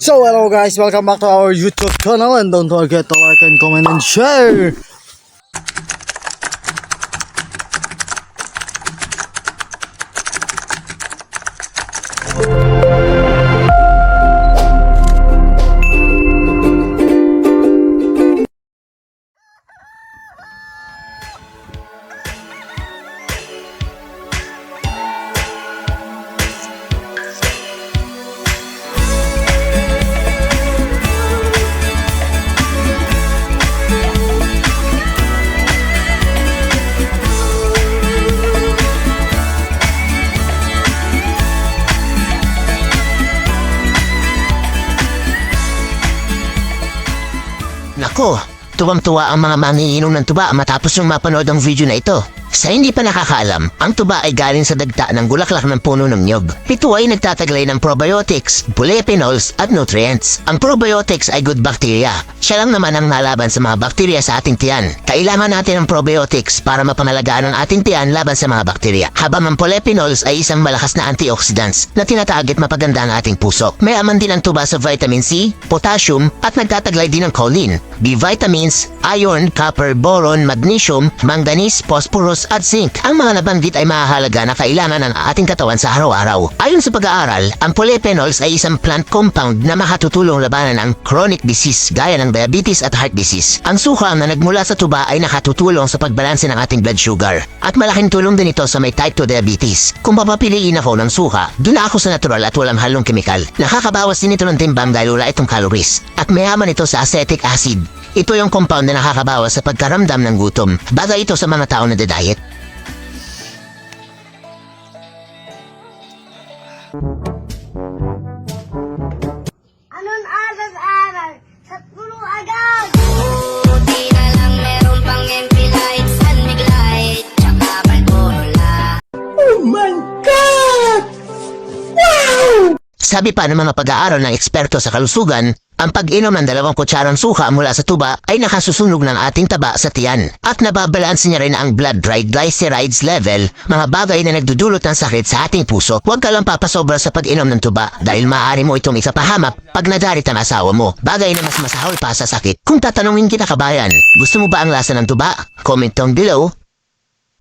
So hello guys, welcome back to our YouTube channel and don't forget to like and comment and share. Nako, tuwang-tuwa ang mga manginginom ng tuba matapos yung mapanood ang video na ito. Sa hindi pa nakakaalam, ang tuba ay galing sa dagta ng bulaklak ng puno ng nyog. Ito ay nagtataglay ng probiotics, polyphenols at nutrients. Ang probiotics ay good bacteria. Siya lang naman ang nalaban sa mga bakterya sa ating tiyan. Kailangan natin ng probiotics para mapangalagaan ang ating tiyan laban sa mga bakterya. Habang ang polyphenols ay isang malakas na antioxidants na tinatagit mapaganda ang ating puso. May aman din ang tuba sa vitamin C, potassium at nagtataglay din ng choline, B vitamins, iron, copper, boron, magnesium, manganese, phosphorus at zinc. Ang mga nabanggit ay mahalaga na kailangan ng ating katawan sa araw-araw. Ayon sa pag-aaral, ang polyphenols ay isang plant compound na makatutulong labanan ang chronic disease gaya ng diabetes at heart disease. Ang suka na nagmula sa tuba ay nakatutulong sa pagbalanse ng ating blood sugar. At malaking tulong din ito sa may type 2 diabetes. Kung papapiliin ako ng suka, doon ako sa natural at walang halong kemikal. Nakakabawas din ito ng timbang dahil wala itong calories. At mayaman ito sa acetic acid. Ito yung compound na nakakabawas sa pagkaramdam ng gutom. Bagay ito sa mga tao na diet. Anong aral-aral? Sa pulo agad! Buti na lang meron pang MP light, Sunmig light, tsaka Balbola. Sabi pa ng mga pag-aaral ng eksperto sa kalusugan, ang pag-inom ng 2 kutsarang suka mula sa tuba ay nakasusunog ng ating taba sa tiyan at nababalanse niya rin ang blood triglycerides level, mga bagay na nagdudulot ng sakit sa ating puso. Huwag ka lang papasobra sa pag-inom ng tuba dahil maaari mo itong isapahamak pag nadarit ang asawa mo, bagay na mas masahol pa sa sakit. Kung tatanungin kita kabayan, gusto mo ba ang lasa ng tuba? Comment down below